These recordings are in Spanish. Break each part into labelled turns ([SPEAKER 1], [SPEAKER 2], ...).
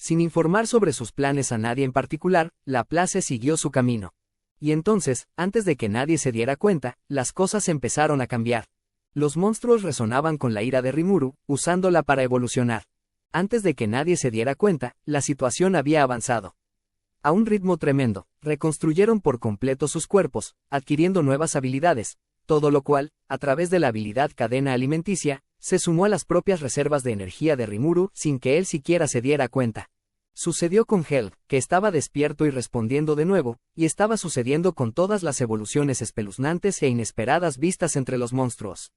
[SPEAKER 1] Sin informar sobre sus planes a nadie en particular, Laplace siguió su camino. Y entonces, antes de que nadie se diera cuenta, las cosas empezaron a cambiar. Los monstruos resonaban con la ira de Rimuru, usándola para evolucionar. Antes de que nadie se diera cuenta, la situación había avanzado. A un ritmo tremendo, reconstruyeron por completo sus cuerpos, adquiriendo nuevas habilidades, todo lo cual, a través de la habilidad cadena alimenticia, se sumó a las propias reservas de energía de Rimuru sin que él siquiera se diera cuenta. Sucedió con Hel, que estaba despierto y respondiendo de nuevo, y estaba sucediendo con todas las evoluciones espeluznantes e inesperadas vistas entre los monstruos.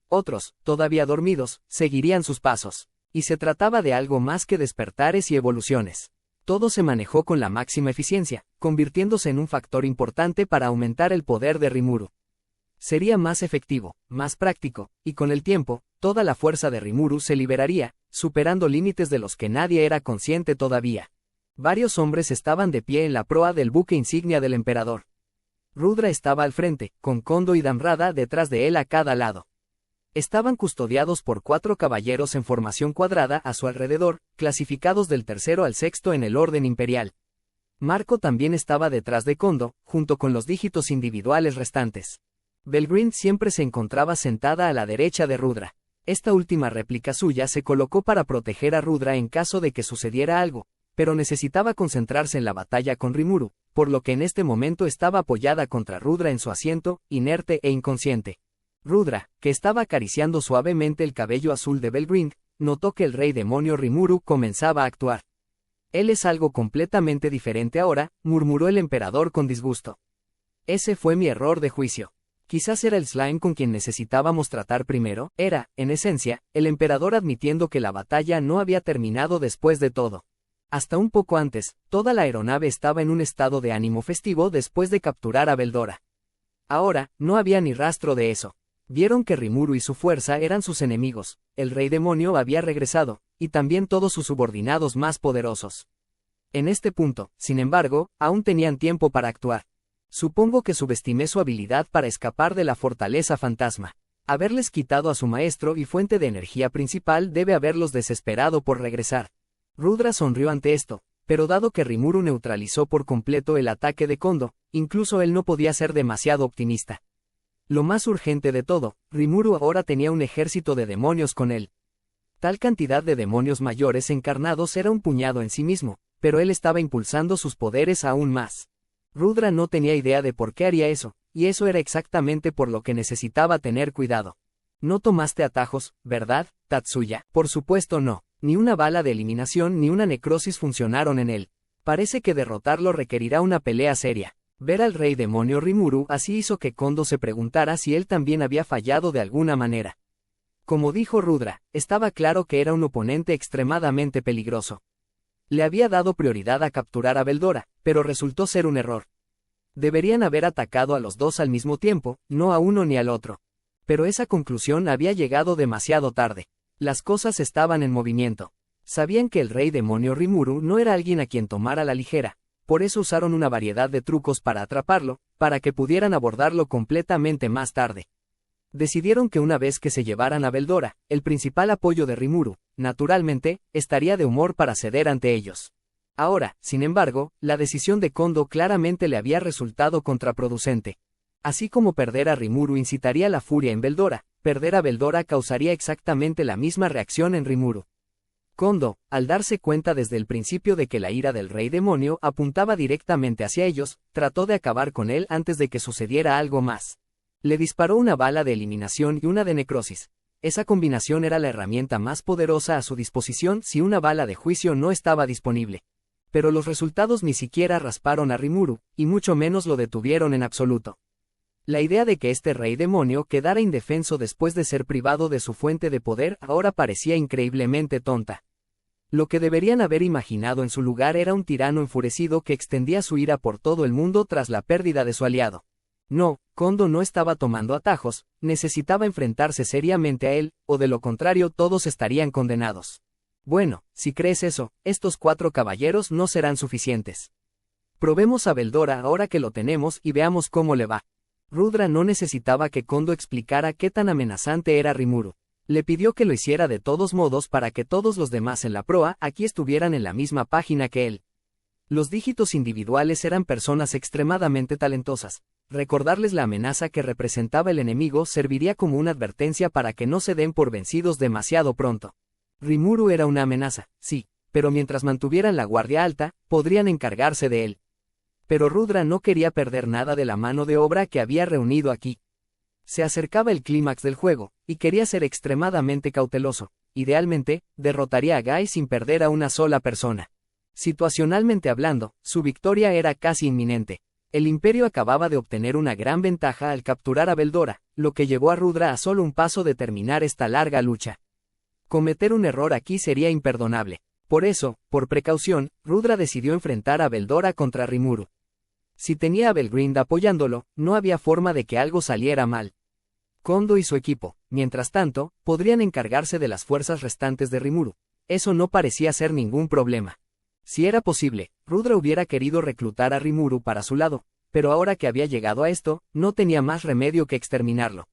[SPEAKER 1] Otros, todavía dormidos, seguirían sus pasos. Y se trataba de algo más que despertares y evoluciones. Todo se manejó con la máxima eficiencia, convirtiéndose en un factor importante para aumentar el poder de Rimuru. Sería más efectivo, más práctico, y con el tiempo, toda la fuerza de Rimuru se liberaría, superando límites de los que nadie era consciente todavía. Varios hombres estaban de pie en la proa del buque insignia del emperador. Rudra estaba al frente, con Kondo y Damrada detrás de él a cada lado. Estaban custodiados por 4 caballeros en formación cuadrada a su alrededor, clasificados del tercero al sexto en el orden imperial. Marco también estaba detrás de Kondo, junto con los dígitos individuales restantes. Belgrind siempre se encontraba sentada a la derecha de Rudra. Esta última réplica suya se colocó para proteger a Rudra en caso de que sucediera algo, pero necesitaba concentrarse en la batalla con Rimuru, por lo que en este momento estaba apoyada contra Rudra en su asiento, inerte e inconsciente. Rudra, que estaba acariciando suavemente el cabello azul de Belgrind, notó que el rey demonio Rimuru comenzaba a actuar. Él es algo completamente diferente ahora, murmuró el emperador con disgusto. Ese fue mi error de juicio. Quizás era el slime con quien necesitábamos tratar primero. Era, en esencia, el emperador admitiendo que la batalla no había terminado después de todo. Hasta un poco antes, toda la aeronave estaba en un estado de ánimo festivo después de capturar a Beldora. Ahora, no había ni rastro de eso. Vieron que Rimuru y su fuerza eran sus enemigos, el rey demonio había regresado, y también todos sus subordinados más poderosos. En este punto, sin embargo, aún tenían tiempo para actuar. Supongo que subestimé su habilidad para escapar de la fortaleza fantasma. Haberles quitado a su maestro y fuente de energía principal debe haberlos desesperado por regresar. Rudra sonrió ante esto, pero dado que Rimuru neutralizó por completo el ataque de Kondo, incluso él no podía ser demasiado optimista. Lo más urgente de todo, Rimuru ahora tenía un ejército de demonios con él. Tal cantidad de demonios mayores encarnados era un puñado en sí mismo, pero él estaba impulsando sus poderes aún más. Rudra no tenía idea de por qué haría eso, y eso era exactamente por lo que necesitaba tener cuidado. No tomaste atajos, ¿verdad, Tatsuya? Por supuesto no. Ni una bala de eliminación ni una necrosis funcionaron en él. Parece que derrotarlo requerirá una pelea seria. Ver al rey demonio Rimuru así hizo que Kondo se preguntara si él también había fallado de alguna manera. Como dijo Rudra, estaba claro que era un oponente extremadamente peligroso. Le había dado prioridad a capturar a Beldora, pero resultó ser un error. Deberían haber atacado a los dos al mismo tiempo, no a uno ni al otro. Pero esa conclusión había llegado demasiado tarde. Las cosas estaban en movimiento. Sabían que el rey demonio Rimuru no era alguien a quien tomar a la ligera. Por eso usaron una variedad de trucos para atraparlo, para que pudieran abordarlo completamente más tarde. Decidieron que una vez que se llevaran a Beldora, el principal apoyo de Rimuru, naturalmente, estaría de humor para ceder ante ellos. Ahora, sin embargo, la decisión de Kondo claramente le había resultado contraproducente. Así como perder a Rimuru incitaría la furia en Beldora, perder a Beldora causaría exactamente la misma reacción en Rimuru. Kondo, al darse cuenta desde el principio de que la ira del rey demonio apuntaba directamente hacia ellos, trató de acabar con él antes de que sucediera algo más. Le disparó una bala de eliminación y una de necrosis. Esa combinación era la herramienta más poderosa a su disposición si una bala de juicio no estaba disponible. Pero los resultados ni siquiera rasparon a Rimuru, y mucho menos lo detuvieron en absoluto. La idea de que este rey demonio quedara indefenso después de ser privado de su fuente de poder ahora parecía increíblemente tonta. Lo que deberían haber imaginado en su lugar era un tirano enfurecido que extendía su ira por todo el mundo tras la pérdida de su aliado. No, Kondo no estaba tomando atajos, necesitaba enfrentarse seriamente a él, o de lo contrario todos estarían condenados. Bueno, si crees eso, estos 4 caballeros no serán suficientes. Probemos a Beldora ahora que lo tenemos y veamos cómo le va. Rudra no necesitaba que Kondo explicara qué tan amenazante era Rimuru. Le pidió que lo hiciera de todos modos para que todos los demás en la proa aquí estuvieran en la misma página que él. Los dígitos individuales eran personas extremadamente talentosas. Recordarles la amenaza que representaba el enemigo serviría como una advertencia para que no se den por vencidos demasiado pronto. Rimuru era una amenaza, sí, pero mientras mantuvieran la guardia alta, podrían encargarse de él. Pero Rudra no quería perder nada de la mano de obra que había reunido aquí. Se acercaba el clímax del juego, y quería ser extremadamente cauteloso. Idealmente, derrotaría a Guy sin perder a una sola persona. Situacionalmente hablando, su victoria era casi inminente. El Imperio acababa de obtener una gran ventaja al capturar a Veldora, lo que llevó a Rudra a solo un paso de terminar esta larga lucha. Cometer un error aquí sería imperdonable. Por eso, por precaución, Rudra decidió enfrentar a Veldora contra Rimuru. Si tenía a Belgrind apoyándolo, no había forma de que algo saliera mal. Kondo y su equipo, mientras tanto, podrían encargarse de las fuerzas restantes de Rimuru. Eso no parecía ser ningún problema. Si era posible, Rudra hubiera querido reclutar a Rimuru para su lado, pero ahora que había llegado a esto, no tenía más remedio que exterminarlo.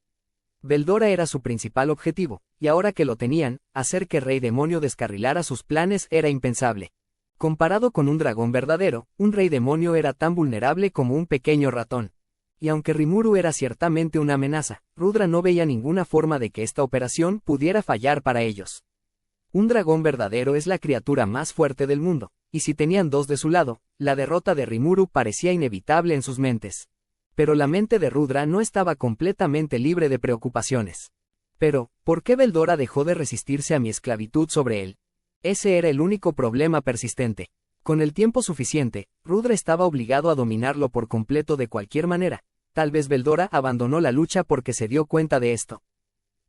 [SPEAKER 1] Veldora era su principal objetivo, y ahora que lo tenían, hacer que Rey Demonio descarrilara sus planes era impensable. Comparado con un dragón verdadero, un Rey Demonio era tan vulnerable como un pequeño ratón. Y aunque Rimuru era ciertamente una amenaza, Rudra no veía ninguna forma de que esta operación pudiera fallar para ellos. Un dragón verdadero es la criatura más fuerte del mundo, y si tenían dos de su lado, la derrota de Rimuru parecía inevitable en sus mentes. Pero la mente de Rudra no estaba completamente libre de preocupaciones. Pero, ¿por qué Veldora dejó de resistirse a mi esclavitud sobre él? Ese era el único problema persistente. Con el tiempo suficiente, Rudra estaba obligado a dominarlo por completo de cualquier manera. Tal vez Veldora abandonó la lucha porque se dio cuenta de esto.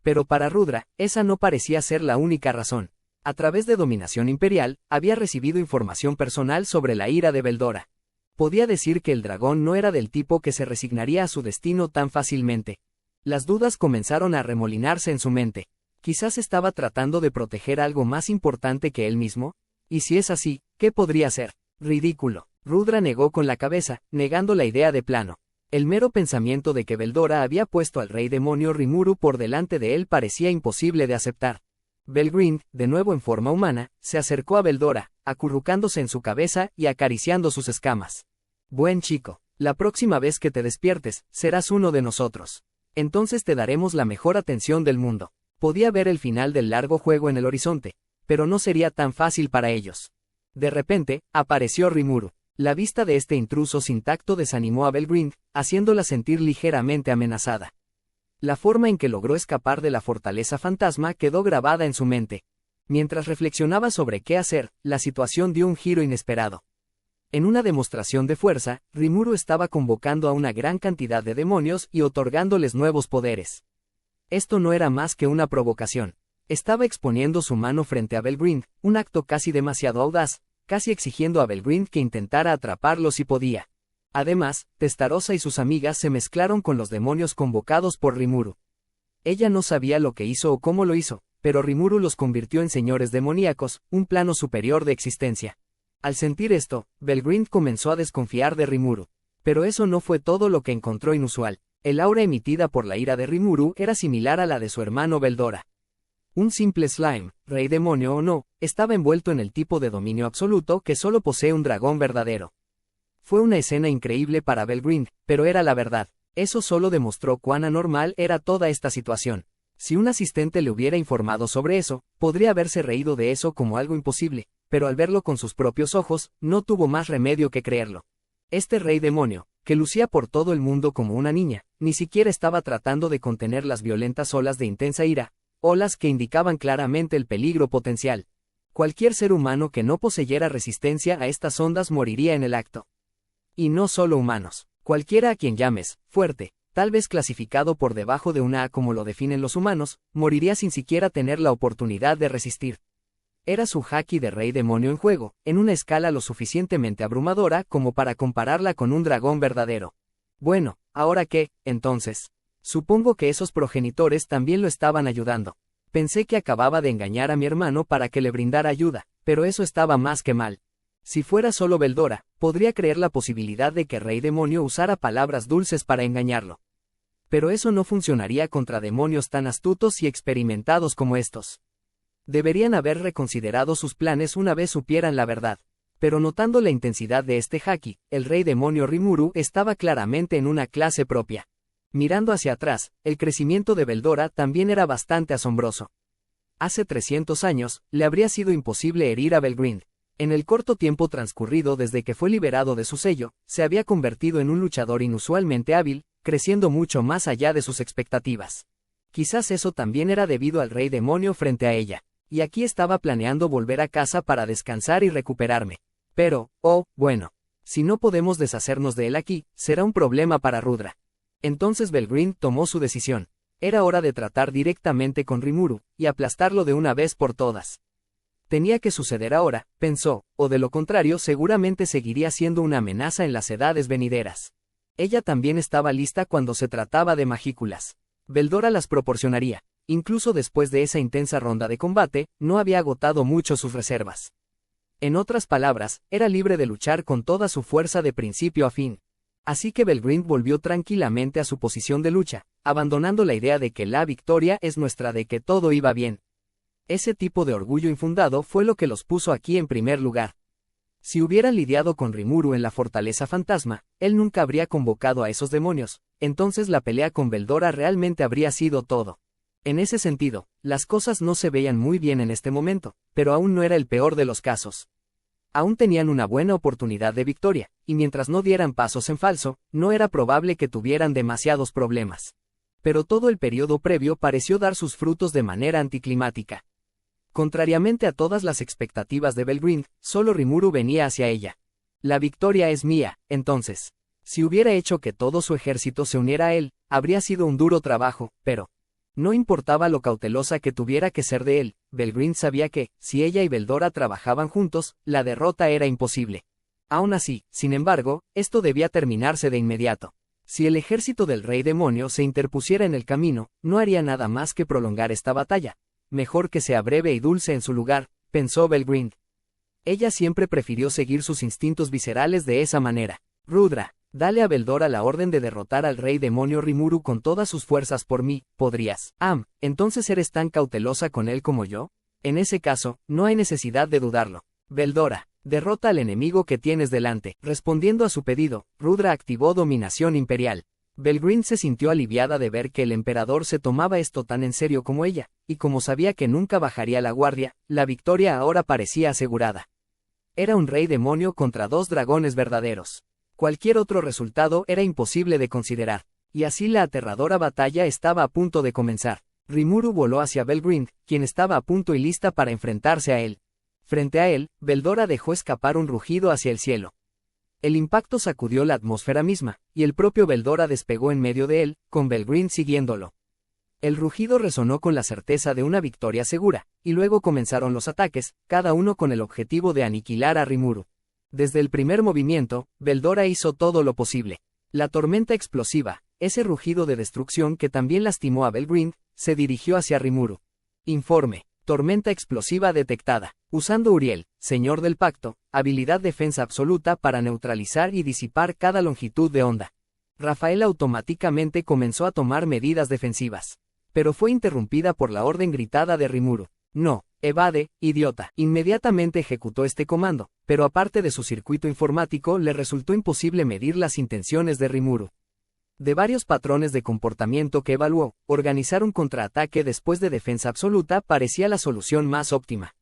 [SPEAKER 1] Pero para Rudra, esa no parecía ser la única razón. A través de dominación imperial, había recibido información personal sobre la ira de Veldora. Podía decir que el dragón no era del tipo que se resignaría a su destino tan fácilmente. Las dudas comenzaron a remolinarse en su mente. Quizás estaba tratando de proteger algo más importante que él mismo. Y si es así, ¿qué podría ser? Ridículo. Rudra negó con la cabeza, negando la idea de plano. El mero pensamiento de que Veldora había puesto al Rey Demonio Rimuru por delante de él parecía imposible de aceptar. Belgrind, de nuevo en forma humana, se acercó a Veldora, acurrucándose en su cabeza y acariciando sus escamas. Buen chico, la próxima vez que te despiertes, serás uno de nosotros. Entonces te daremos la mejor atención del mundo. Podía ver el final del largo juego en el horizonte, pero no sería tan fácil para ellos. De repente, apareció Rimuru. La vista de este intruso sin tacto desanimó a Belgrind, haciéndola sentir ligeramente amenazada. La forma en que logró escapar de la fortaleza fantasma quedó grabada en su mente. Mientras reflexionaba sobre qué hacer, la situación dio un giro inesperado. En una demostración de fuerza, Rimuru estaba convocando a una gran cantidad de demonios y otorgándoles nuevos poderes. Esto no era más que una provocación. Estaba exponiendo su mano frente a Belgrind, un acto casi demasiado audaz, casi exigiendo a Belgrind que intentara atraparlo si podía. Además, Testarossa y sus amigas se mezclaron con los demonios convocados por Rimuru. Ella no sabía lo que hizo o cómo lo hizo, pero Rimuru los convirtió en señores demoníacos, un plano superior de existencia. Al sentir esto, Belgrind comenzó a desconfiar de Rimuru. Pero eso no fue todo lo que encontró inusual. El aura emitida por la ira de Rimuru era similar a la de su hermano Veldora. Un simple slime, rey demonio o no, estaba envuelto en el tipo de dominio absoluto que solo posee un dragón verdadero. Fue una escena increíble para Belgrind, pero era la verdad. Eso solo demostró cuán anormal era toda esta situación. Si un asistente le hubiera informado sobre eso, podría haberse reído de eso como algo imposible, pero al verlo con sus propios ojos, no tuvo más remedio que creerlo. Este rey demonio, que lucía por todo el mundo como una niña, ni siquiera estaba tratando de contener las violentas olas de intensa ira, olas que indicaban claramente el peligro potencial. Cualquier ser humano que no poseyera resistencia a estas ondas moriría en el acto. Y no solo humanos, cualquiera a quien llames, fuerte, tal vez clasificado por debajo de una A como lo definen los humanos, moriría sin siquiera tener la oportunidad de resistir. Era su haki de rey demonio en juego, en una escala lo suficientemente abrumadora como para compararla con un dragón verdadero. Bueno, ¿ahora qué, entonces? Supongo que esos progenitores también lo estaban ayudando. Pensé que acababa de engañar a mi hermano para que le brindara ayuda, pero eso estaba más que mal. Si fuera solo Veldora, podría creer la posibilidad de que Rey Demonio usara palabras dulces para engañarlo. Pero eso no funcionaría contra demonios tan astutos y experimentados como estos. Deberían haber reconsiderado sus planes una vez supieran la verdad. Pero notando la intensidad de este haki, el rey demonio Rimuru estaba claramente en una clase propia. Mirando hacia atrás, el crecimiento de Veldora también era bastante asombroso. Hace 300 años, le habría sido imposible herir a Belgrind. En el corto tiempo transcurrido desde que fue liberado de su sello, se había convertido en un luchador inusualmente hábil, creciendo mucho más allá de sus expectativas. Quizás eso también era debido al rey demonio frente a ella. Y aquí estaba planeando volver a casa para descansar y recuperarme. Pero, oh, bueno. Si no podemos deshacernos de él aquí, será un problema para Rudra. Entonces Belgrind tomó su decisión. Era hora de tratar directamente con Rimuru, y aplastarlo de una vez por todas. Tenía que suceder ahora, pensó, o de lo contrario seguramente seguiría siendo una amenaza en las edades venideras. Ella también estaba lista cuando se trataba de magículas. Veldora las proporcionaría. Incluso después de esa intensa ronda de combate, no había agotado mucho sus reservas. En otras palabras, era libre de luchar con toda su fuerza de principio a fin. Así que Belgrind volvió tranquilamente a su posición de lucha, abandonando la idea de que la victoria es nuestra, de que todo iba bien. Ese tipo de orgullo infundado fue lo que los puso aquí en primer lugar. Si hubieran lidiado con Rimuru en la fortaleza fantasma, él nunca habría convocado a esos demonios, entonces la pelea con Veldora realmente habría sido todo. En ese sentido, las cosas no se veían muy bien en este momento, pero aún no era el peor de los casos. Aún tenían una buena oportunidad de victoria, y mientras no dieran pasos en falso, no era probable que tuvieran demasiados problemas. Pero todo el periodo previo pareció dar sus frutos de manera anticlimática. Contrariamente a todas las expectativas de Belgrind, solo Rimuru venía hacia ella. La victoria es mía, entonces. Si hubiera hecho que todo su ejército se uniera a él, habría sido un duro trabajo, pero no importaba lo cautelosa que tuviera que ser de él, Belgrind sabía que, si ella y Veldora trabajaban juntos, la derrota era imposible. Aún así, sin embargo, esto debía terminarse de inmediato. Si el ejército del rey demonio se interpusiera en el camino, no haría nada más que prolongar esta batalla. Mejor que sea breve y dulce en su lugar, pensó Belgrind. Ella siempre prefirió seguir sus instintos viscerales de esa manera. Rudra, dale a Veldora la orden de derrotar al rey demonio Rimuru con todas sus fuerzas por mí, ¿podrías? ¿Entonces eres tan cautelosa con él como yo? En ese caso, no hay necesidad de dudarlo. Veldora, derrota al enemigo que tienes delante. Respondiendo a su pedido, Rudra activó dominación imperial. Belgrind se sintió aliviada de ver que el emperador se tomaba esto tan en serio como ella, y como sabía que nunca bajaría la guardia, la victoria ahora parecía asegurada. Era un rey demonio contra dos dragones verdaderos. Cualquier otro resultado era imposible de considerar, y así la aterradora batalla estaba a punto de comenzar. Rimuru voló hacia Belgrind, quien estaba a punto y lista para enfrentarse a él. Frente a él, Veldora dejó escapar un rugido hacia el cielo. El impacto sacudió la atmósfera misma, y el propio Veldora despegó en medio de él, con Belgrind siguiéndolo. El rugido resonó con la certeza de una victoria segura, y luego comenzaron los ataques, cada uno con el objetivo de aniquilar a Rimuru. Desde el primer movimiento, Veldora hizo todo lo posible. La tormenta explosiva, ese rugido de destrucción que también lastimó a Belgrind, se dirigió hacia Rimuru. Informe. Tormenta explosiva detectada. Usando Uriel, señor del pacto, habilidad defensa absoluta para neutralizar y disipar cada longitud de onda. Rafael automáticamente comenzó a tomar medidas defensivas. Pero fue interrumpida por la orden gritada de Rimuru. No, evade, idiota. Inmediatamente ejecutó este comando, pero aparte de su circuito informático le resultó imposible medir las intenciones de Rimuru. De varios patrones de comportamiento que evaluó, organizar un contraataque después de defensa absoluta parecía la solución más óptima.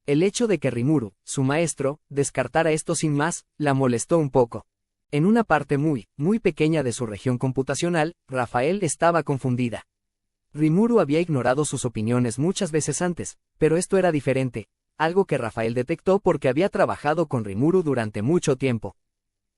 [SPEAKER 1] El hecho de que Rimuru, su maestro, descartara esto sin más, la molestó un poco. En una parte muy pequeña de su región computacional, Rafael estaba confundida. Rimuru había ignorado sus opiniones muchas veces antes, pero esto era diferente, algo que Rafael detectó porque había trabajado con Rimuru durante mucho tiempo.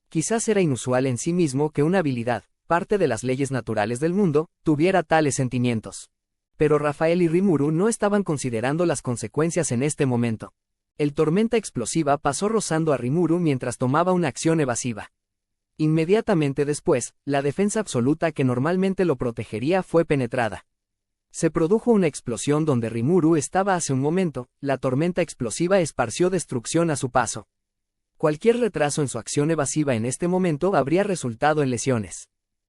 [SPEAKER 1] Quizás era inusual en sí mismo que una habilidad, parte de las leyes naturales del mundo, tuviera tales sentimientos. Pero Rafael y Rimuru no estaban considerando las consecuencias en este momento. El tormenta explosiva pasó rozando a Rimuru mientras tomaba una acción evasiva. Inmediatamente después, la defensa absoluta que normalmente lo protegería fue penetrada. Se produjo una explosión donde Rimuru estaba hace un momento, la tormenta explosiva esparció destrucción a su paso. Cualquier retraso en su acción evasiva en este momento habría resultado en lesiones.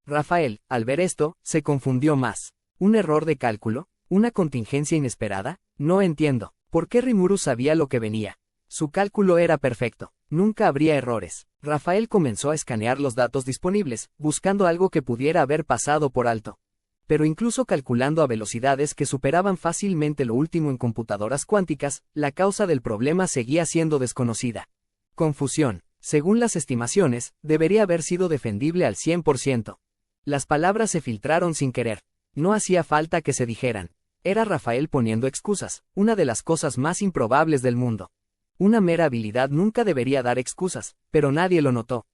[SPEAKER 1] Rafael, al ver esto, se confundió más. ¿Un error de cálculo? ¿Una contingencia inesperada? No entiendo. ¿Por qué Rimuru sabía lo que venía? Su cálculo era perfecto. Nunca habría errores. Rafael comenzó a escanear los datos disponibles, buscando algo que pudiera haber pasado por alto. Pero incluso calculando a velocidades que superaban fácilmente lo último en computadoras cuánticas, la causa del problema seguía siendo desconocida. Confusión. Según las estimaciones, debería haber sido defendible al 100%. Las palabras se filtraron sin querer. No hacía falta que se dijeran. Era Rafael poniendo excusas, una de las cosas más improbables del mundo. Una mera habilidad nunca debería dar excusas, pero nadie lo notó.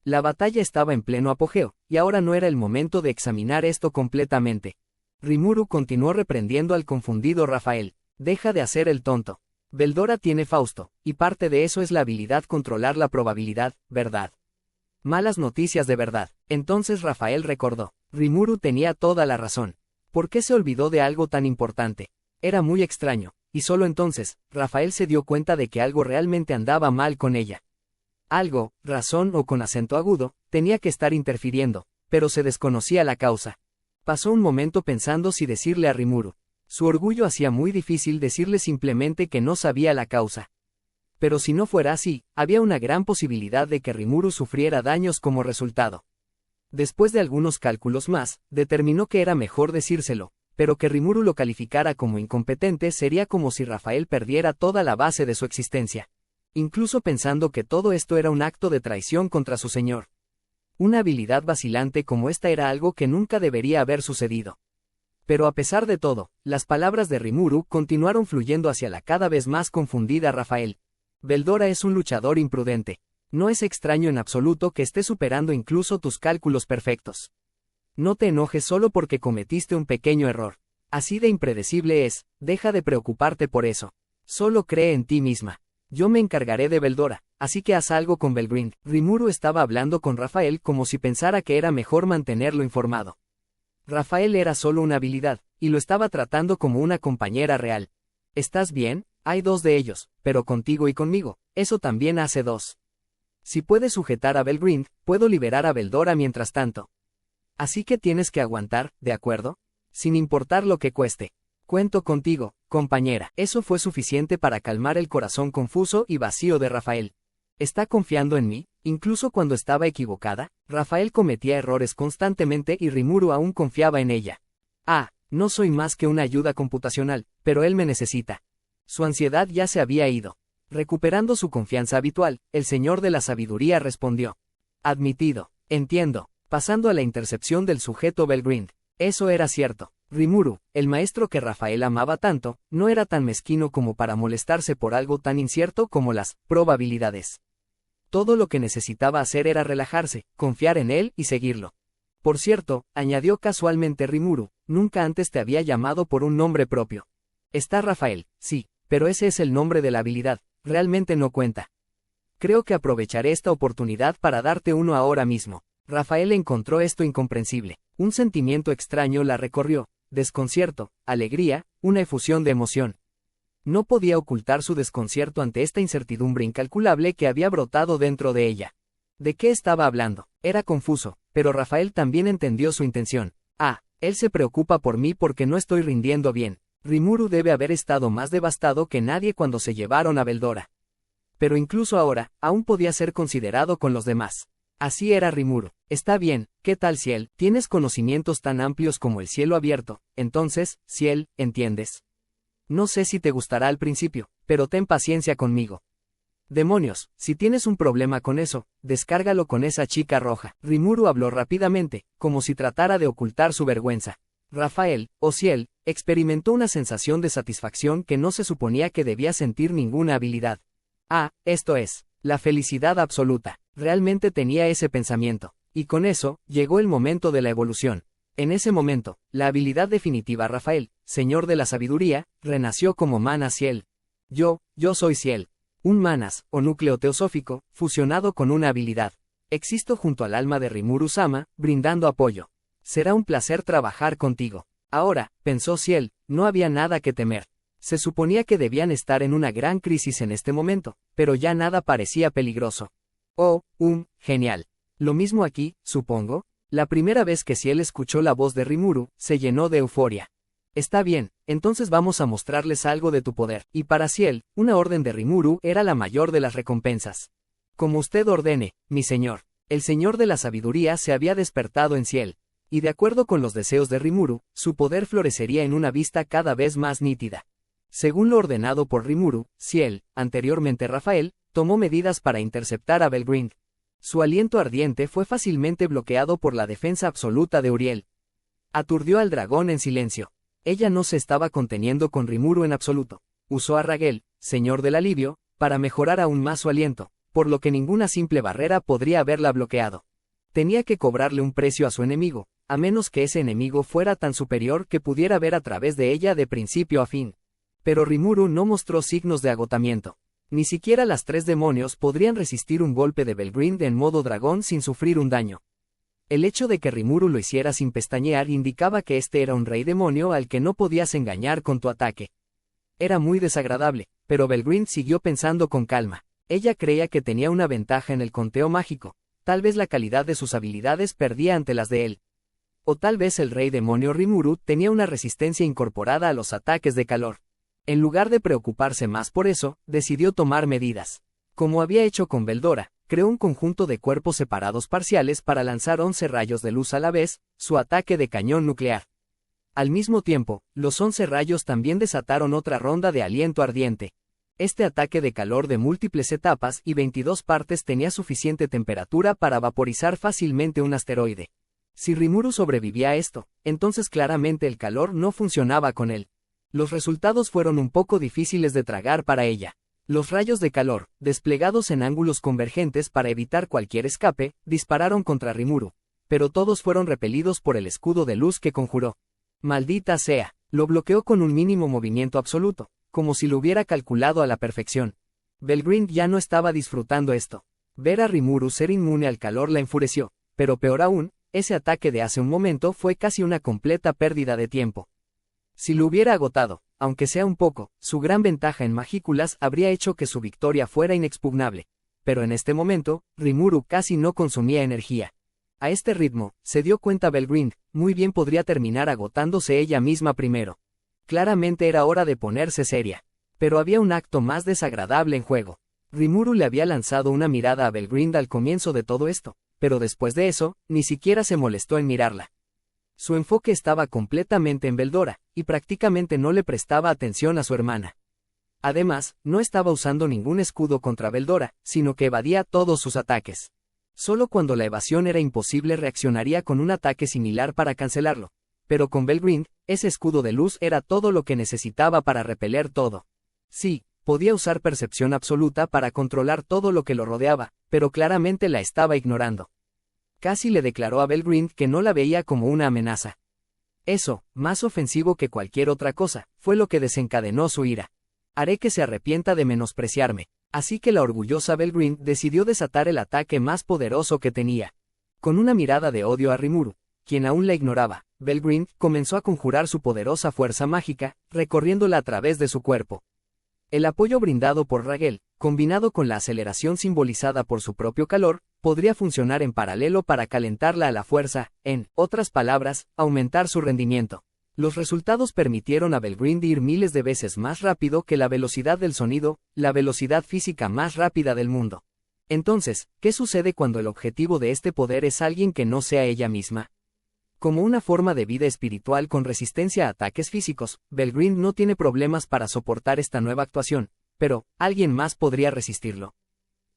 [SPEAKER 1] La batalla estaba en pleno apogeo, y ahora no era el momento de examinar esto completamente. Rimuru continuó reprendiendo al confundido Rafael. Deja de hacer el tonto. Veldora tiene Fausto, y parte de eso es la habilidad controlar la probabilidad, ¿verdad? Malas noticias de verdad. Entonces Rafael recordó. Rimuru tenía toda la razón. ¿Por qué se olvidó de algo tan importante? Era muy extraño, y solo entonces, Rafael se dio cuenta de que algo realmente andaba mal con ella. Algo, razón o con acento agudo, tenía que estar interfiriendo, pero se desconocía la causa. Pasó un momento pensando si decirle a Rimuru. Su orgullo hacía muy difícil decirle simplemente que no sabía la causa. Pero si no fuera así, había una gran posibilidad de que Rimuru sufriera daños como resultado. Después de algunos cálculos más, determinó que era mejor decírselo, pero que Rimuru lo calificara como incompetente sería como si Rafael perdiera toda la base de su existencia. Incluso pensando que todo esto era un acto de traición contra su señor. Una habilidad vacilante como esta era algo que nunca debería haber sucedido. Pero a pesar de todo, las palabras de Rimuru continuaron fluyendo hacia la cada vez más confundida Rafael. Veldora es un luchador imprudente. No es extraño en absoluto que esté superando incluso tus cálculos perfectos. No te enojes solo porque cometiste un pequeño error. Así de impredecible es, deja de preocuparte por eso. Solo cree en ti misma. Yo me encargaré de Veldora, así que haz algo con Belgrind. Rimuru estaba hablando con Rafael como si pensara que era mejor mantenerlo informado. Rafael era solo una habilidad, y lo estaba tratando como una compañera real. ¿Estás bien? Hay dos de ellos, pero contigo y conmigo, eso también hace dos. Si puedes sujetar a Belgrind, puedo liberar a Veldora mientras tanto. Así que tienes que aguantar, ¿de acuerdo? Sin importar lo que cueste. Cuento contigo, compañera. Eso fue suficiente para calmar el corazón confuso y vacío de Rafael. ¿Está confiando en mí? Incluso cuando estaba equivocada, Rafael cometía errores constantemente y Rimuru aún confiaba en ella. No soy más que una ayuda computacional, pero él me necesita. Su ansiedad ya se había ido. Recuperando su confianza habitual, el señor de la sabiduría respondió. Admitido. Entiendo. Pasando a la intercepción del sujeto Belgrind. Eso era cierto. Rimuru, el maestro que Rafael amaba tanto, no era tan mezquino como para molestarse por algo tan incierto como las probabilidades. Todo lo que necesitaba hacer era relajarse, confiar en él y seguirlo. Por cierto, añadió casualmente Rimuru, nunca antes te había llamado por un nombre propio. Está Rafael, sí, pero ese es el nombre de la habilidad, realmente no cuenta. Creo que aprovecharé esta oportunidad para darte uno ahora mismo. Rafael encontró esto incomprensible. Un sentimiento extraño la recorrió, desconcierto, alegría, una efusión de emoción. No podía ocultar su desconcierto ante esta incertidumbre incalculable que había brotado dentro de ella. ¿De qué estaba hablando? Era confuso, pero Rafael también entendió su intención. Él se preocupa por mí porque no estoy rindiendo bien. Rimuru debe haber estado más devastado que nadie cuando se llevaron a Veldora. Pero incluso ahora, aún podía ser considerado con los demás. Así era Rimuru. Está bien, ¿qué tal Ciel? Tienes conocimientos tan amplios como el cielo abierto, entonces, Ciel, ¿entiendes? No sé si te gustará al principio, pero ten paciencia conmigo. Demonios, si tienes un problema con eso, descárgalo con esa chica roja. Rimuru habló rápidamente, como si tratara de ocultar su vergüenza. Rafael, o Ciel, experimentó una sensación de satisfacción que no se suponía que debía sentir ninguna habilidad. Esto es, la felicidad absoluta. Realmente tenía ese pensamiento. Y con eso, llegó el momento de la evolución. En ese momento, la habilidad definitiva Rafael, señor de la sabiduría, renació como Manas Ciel. Yo soy Ciel. Un Manas, o núcleo teosófico, fusionado con una habilidad. Existo junto al alma de Rimuru-sama, brindando apoyo. Será un placer trabajar contigo. Ahora, pensó Ciel, no había nada que temer. Se suponía que debían estar en una gran crisis en este momento, pero ya nada parecía peligroso. Genial. Lo mismo aquí, supongo. La primera vez que Ciel escuchó la voz de Rimuru, se llenó de euforia. Está bien, entonces vamos a mostrarles algo de tu poder. Y para Ciel, una orden de Rimuru era la mayor de las recompensas. Como usted ordene, mi señor. El señor de la sabiduría se había despertado en Ciel. Y de acuerdo con los deseos de Rimuru, su poder florecería en una vista cada vez más nítida. Según lo ordenado por Rimuru, Ciel, anteriormente Rafael, tomó medidas para interceptar a Belgrind. Su aliento ardiente fue fácilmente bloqueado por la defensa absoluta de Uriel. Aturdió al dragón en silencio. Ella no se estaba conteniendo con Rimuru en absoluto. Usó a Ragel, señor del alivio, para mejorar aún más su aliento, por lo que ninguna simple barrera podría haberla bloqueado. Tenía que cobrarle un precio a su enemigo, a menos que ese enemigo fuera tan superior que pudiera ver a través de ella de principio a fin. Pero Rimuru no mostró signos de agotamiento. Ni siquiera las 3 demonios podrían resistir un golpe de Belgrind en modo dragón sin sufrir un daño. El hecho de que Rimuru lo hiciera sin pestañear indicaba que este era un rey demonio al que no podías engañar con tu ataque. Era muy desagradable, pero Belgrind siguió pensando con calma. Ella creía que tenía una ventaja en el conteo mágico. Tal vez la calidad de sus habilidades perdía ante las de él. O tal vez el rey demonio Rimuru tenía una resistencia incorporada a los ataques de calor. En lugar de preocuparse más por eso, decidió tomar medidas. Como había hecho con Veldora, creó un conjunto de cuerpos separados parciales para lanzar 11 rayos de luz a la vez, su ataque de cañón nuclear. Al mismo tiempo, los 11 rayos también desataron otra ronda de aliento ardiente. Este ataque de calor de múltiples etapas y 22 partes tenía suficiente temperatura para vaporizar fácilmente un asteroide. Si Rimuru sobrevivía a esto, entonces claramente el calor no funcionaba con él. Los resultados fueron un poco difíciles de tragar para ella. Los rayos de calor, desplegados en ángulos convergentes para evitar cualquier escape, dispararon contra Rimuru, pero todos fueron repelidos por el escudo de luz que conjuró. Maldita sea, lo bloqueó con un mínimo movimiento absoluto, como si lo hubiera calculado a la perfección. Belgrind ya no estaba disfrutando esto. Ver a Rimuru ser inmune al calor la enfureció, pero peor aún, ese ataque de hace un momento fue casi una completa pérdida de tiempo. Si lo hubiera agotado, aunque sea un poco, su gran ventaja en magículas habría hecho que su victoria fuera inexpugnable. Pero en este momento, Rimuru casi no consumía energía. A este ritmo, se dio cuenta Belgrind, muy bien podría terminar agotándose ella misma primero. Claramente era hora de ponerse seria. Pero había un acto más desagradable en juego. Rimuru le había lanzado una mirada a Belgrind al comienzo de todo esto, pero después de eso, ni siquiera se molestó en mirarla. Su enfoque estaba completamente en Veldora, y prácticamente no le prestaba atención a su hermana. Además, no estaba usando ningún escudo contra Veldora, sino que evadía todos sus ataques. Solo cuando la evasión era imposible reaccionaría con un ataque similar para cancelarlo. Pero con Belgrind, ese escudo de luz era todo lo que necesitaba para repeler todo. Sí, podía usar percepción absoluta para controlar todo lo que lo rodeaba, pero claramente la estaba ignorando. Casi le declaró a Belgrind que no la veía como una amenaza. Eso, más ofensivo que cualquier otra cosa, fue lo que desencadenó su ira. Haré que se arrepienta de menospreciarme. Así que la orgullosa Belgrind decidió desatar el ataque más poderoso que tenía. Con una mirada de odio a Rimuru, quien aún la ignoraba, Belgrind comenzó a conjurar su poderosa fuerza mágica, recorriéndola a través de su cuerpo. El apoyo brindado por Ragel, combinado con la aceleración simbolizada por su propio calor, podría funcionar en paralelo para calentarla a la fuerza, en otras palabras, aumentar su rendimiento. Los resultados permitieron a Belgrind ir miles de veces más rápido que la velocidad del sonido, la velocidad física más rápida del mundo. Entonces, ¿qué sucede cuando el objetivo de este poder es alguien que no sea ella misma? Como una forma de vida espiritual con resistencia a ataques físicos, Belgrind no tiene problemas para soportar esta nueva actuación, pero, ¿alguien más podría resistirlo?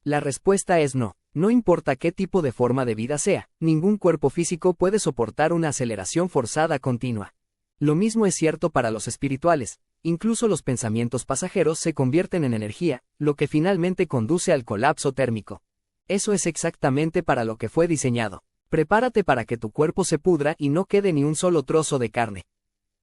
[SPEAKER 1] La respuesta es no. No importa qué tipo de forma de vida sea, ningún cuerpo físico puede soportar una aceleración forzada continua. Lo mismo es cierto para los espirituales, incluso los pensamientos pasajeros se convierten en energía, lo que finalmente conduce al colapso térmico. Eso es exactamente para lo que fue diseñado. Prepárate para que tu cuerpo se pudra y no quede ni un solo trozo de carne.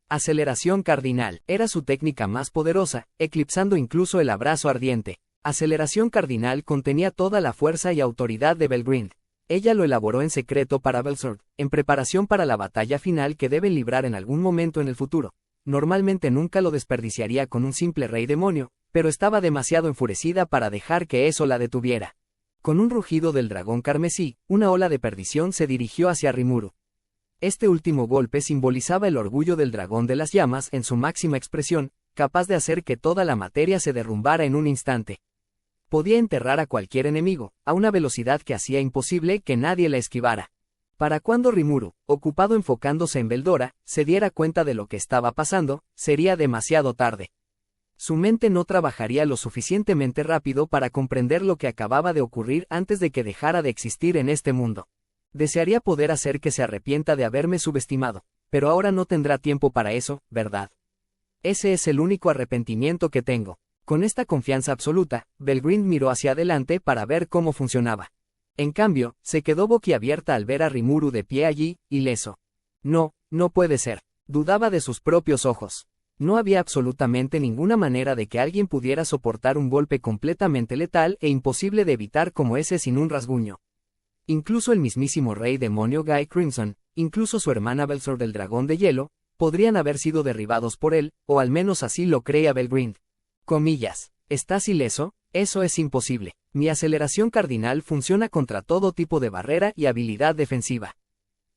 [SPEAKER 1] Aceleración cardinal era su técnica más poderosa, eclipsando incluso el abrazo ardiente. Aceleración cardinal contenía toda la fuerza y autoridad de Belgrind. Ella lo elaboró en secreto para Belsord, en preparación para la batalla final que deben librar en algún momento en el futuro. Normalmente nunca lo desperdiciaría con un simple rey demonio, pero estaba demasiado enfurecida para dejar que eso la detuviera. Con un rugido del dragón carmesí, una ola de perdición se dirigió hacia Rimuru. Este último golpe simbolizaba el orgullo del dragón de las llamas en su máxima expresión, capaz de hacer que toda la materia se derrumbara en un instante. Podía enterrar a cualquier enemigo, a una velocidad que hacía imposible que nadie la esquivara. Para cuando Rimuru, ocupado enfocándose en Veldora, se diera cuenta de lo que estaba pasando, sería demasiado tarde. Su mente no trabajaría lo suficientemente rápido para comprender lo que acababa de ocurrir antes de que dejara de existir en este mundo. Desearía poder hacer que se arrepienta de haberme subestimado, pero ahora no tendrá tiempo para eso, ¿verdad? Ese es el único arrepentimiento que tengo. Con esta confianza absoluta, Belgrind miró hacia adelante para ver cómo funcionaba. En cambio, se quedó boquiabierta al ver a Rimuru de pie allí, ileso. No, no puede ser. Dudaba de sus propios ojos. No había absolutamente ninguna manera de que alguien pudiera soportar un golpe completamente letal e imposible de evitar como ese sin un rasguño. Incluso el mismísimo rey demonio Guy Crimson, incluso su hermana Belsor del dragón de hielo, podrían haber sido derribados por él, o al menos así lo creía Belgrind. Comillas. ¿Estás ileso? Eso es imposible. Mi aceleración cardinal funciona contra todo tipo de barrera y habilidad defensiva.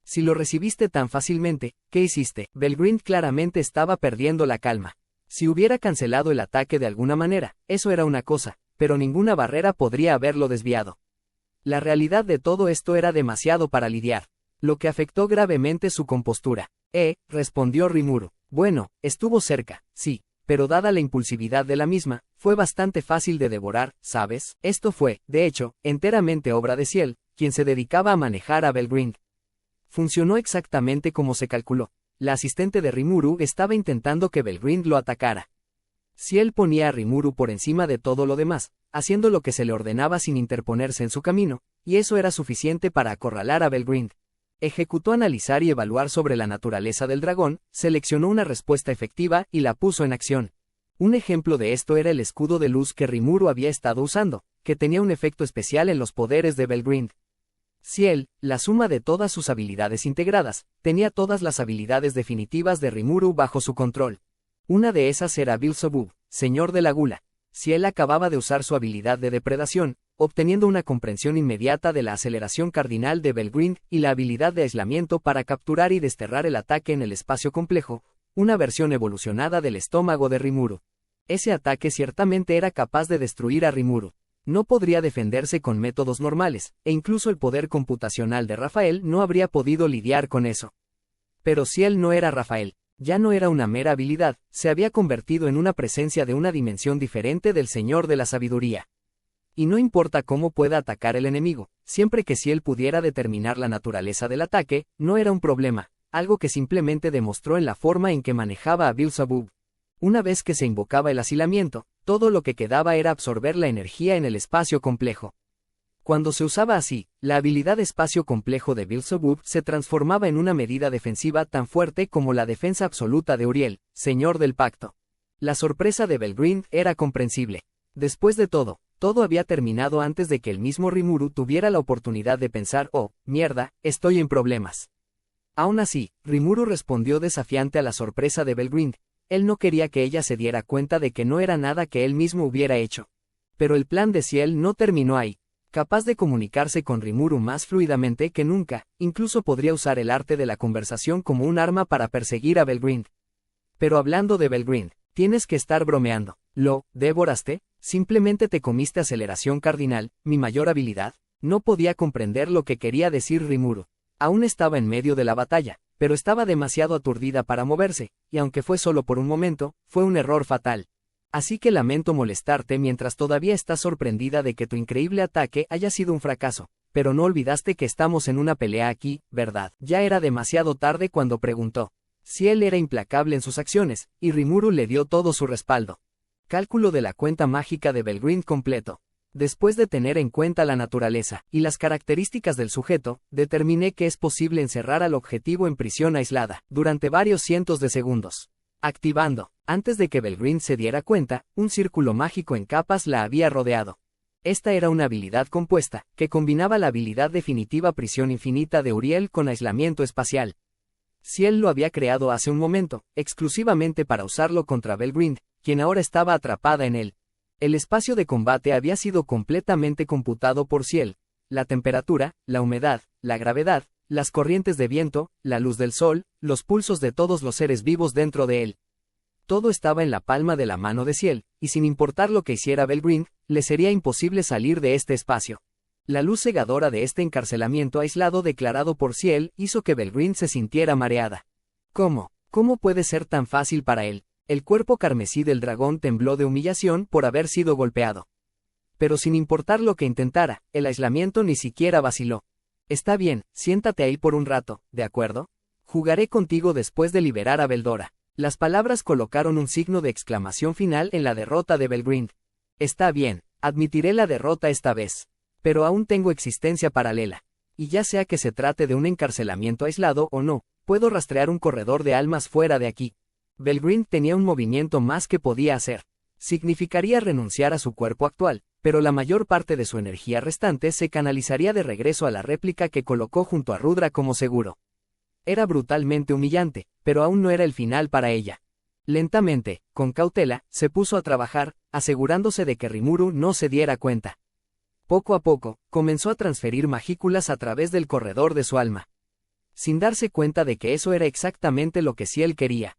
[SPEAKER 1] Si lo recibiste tan fácilmente, ¿qué hiciste? Belgrind claramente estaba perdiendo la calma. Si hubiera cancelado el ataque de alguna manera, eso era una cosa, pero ninguna barrera podría haberlo desviado. La realidad de todo esto era demasiado para lidiar, lo que afectó gravemente su compostura. Respondió Rimuru. Bueno, estuvo cerca, sí, pero dada la impulsividad de la misma, fue bastante fácil de devorar, ¿sabes? Esto fue, de hecho, enteramente obra de Ciel, quien se dedicaba a manejar a Belgrind. Funcionó exactamente como se calculó. La asistente de Rimuru estaba intentando que Belgrind lo atacara. Ciel ponía a Rimuru por encima de todo lo demás, haciendo lo que se le ordenaba sin interponerse en su camino, y eso era suficiente para acorralar a Belgrind. Ejecutó analizar y evaluar sobre la naturaleza del dragón, seleccionó una respuesta efectiva y la puso en acción. Un ejemplo de esto era el escudo de luz que Rimuru había estado usando, que tenía un efecto especial en los poderes de Belgrind. Ciel, la suma de todas sus habilidades integradas, tenía todas las habilidades definitivas de Rimuru bajo su control. Una de esas era Beelzebub, señor de la gula. Ciel acababa de usar su habilidad de depredación, obteniendo una comprensión inmediata de la aceleración cardinal de Belgrind y la habilidad de aislamiento para capturar y desterrar el ataque en el espacio complejo, una versión evolucionada del estómago de Rimuru. Ese ataque ciertamente era capaz de destruir a Rimuru. No podría defenderse con métodos normales, e incluso el poder computacional de Rafael no habría podido lidiar con eso. Pero Ciel no era Rafael, ya no era una mera habilidad, se había convertido en una presencia de una dimensión diferente del Señor de la Sabiduría. Y no importa cómo pueda atacar el enemigo, siempre que Ciel pudiera determinar la naturaleza del ataque, no era un problema, algo que simplemente demostró en la forma en que manejaba a Beelzebub. Una vez que se invocaba el asilamiento, todo lo que quedaba era absorber la energía en el espacio complejo. Cuando se usaba así, la habilidad espacio complejo de Beelzebub se transformaba en una medida defensiva tan fuerte como la defensa absoluta de Uriel, señor del pacto. La sorpresa de Belgrind era comprensible. Después de todo había terminado antes de que el mismo Rimuru tuviera la oportunidad de pensar, oh, mierda, estoy en problemas. Aún así, Rimuru respondió desafiante a la sorpresa de Belgrind. Él no quería que ella se diera cuenta de que no era nada que él mismo hubiera hecho. Pero el plan de Ciel no terminó ahí. Capaz de comunicarse con Rimuru más fluidamente que nunca, incluso podría usar el arte de la conversación como un arma para perseguir a Belgrind. Pero hablando de Belgrind, tienes que estar bromeando. ¿Lo devoraste? ¿Simplemente te comiste aceleración cardinal, mi mayor habilidad? No podía comprender lo que quería decir Rimuru. Aún estaba en medio de la batalla, pero estaba demasiado aturdida para moverse, y aunque fue solo por un momento, fue un error fatal. Así que lamento molestarte mientras todavía estás sorprendida de que tu increíble ataque haya sido un fracaso, pero no olvidaste que estamos en una pelea aquí, ¿verdad? Ya era demasiado tarde cuando preguntó. Ciel era implacable en sus acciones, y Rimuru le dio todo su respaldo. Cálculo de la cuenta mágica de Belgrind completo. Después de tener en cuenta la naturaleza y las características del sujeto, determiné que es posible encerrar al objetivo en prisión aislada, durante varios cientos de segundos. Activando. Antes de que Belgrind se diera cuenta, un círculo mágico en capas la había rodeado. Esta era una habilidad compuesta, que combinaba la habilidad definitiva prisión infinita de Uriel con aislamiento espacial. Ciel lo había creado hace un momento, exclusivamente para usarlo contra Belgrind, quien ahora estaba atrapada en él. El espacio de combate había sido completamente computado por Ciel. La temperatura, la humedad, la gravedad, las corrientes de viento, la luz del sol, los pulsos de todos los seres vivos dentro de él. Todo estaba en la palma de la mano de Ciel, y sin importar lo que hiciera Belgrind, le sería imposible salir de este espacio. La luz cegadora de este encarcelamiento aislado declarado por Ciel hizo que Belgrind se sintiera mareada. ¿Cómo? ¿Cómo puede ser tan fácil para él? El cuerpo carmesí del dragón tembló de humillación por haber sido golpeado. Pero sin importar lo que intentara, el aislamiento ni siquiera vaciló. Está bien, siéntate ahí por un rato, ¿de acuerdo? Jugaré contigo después de liberar a Beldora. Las palabras colocaron un signo de exclamación final en la derrota de Belgrind. Está bien, admitiré la derrota esta vez. Pero aún tengo existencia paralela. Y ya sea que se trate de un encarcelamiento aislado o no, puedo rastrear un corredor de almas fuera de aquí. Belgrind tenía un movimiento más que podía hacer. Significaría renunciar a su cuerpo actual, pero la mayor parte de su energía restante se canalizaría de regreso a la réplica que colocó junto a Rudra como seguro. Era brutalmente humillante, pero aún no era el final para ella. Lentamente, con cautela, se puso a trabajar, asegurándose de que Rimuru no se diera cuenta. Poco a poco, comenzó a transferir magículas a través del corredor de su alma. Sin darse cuenta de que eso era exactamente lo que Ciel quería.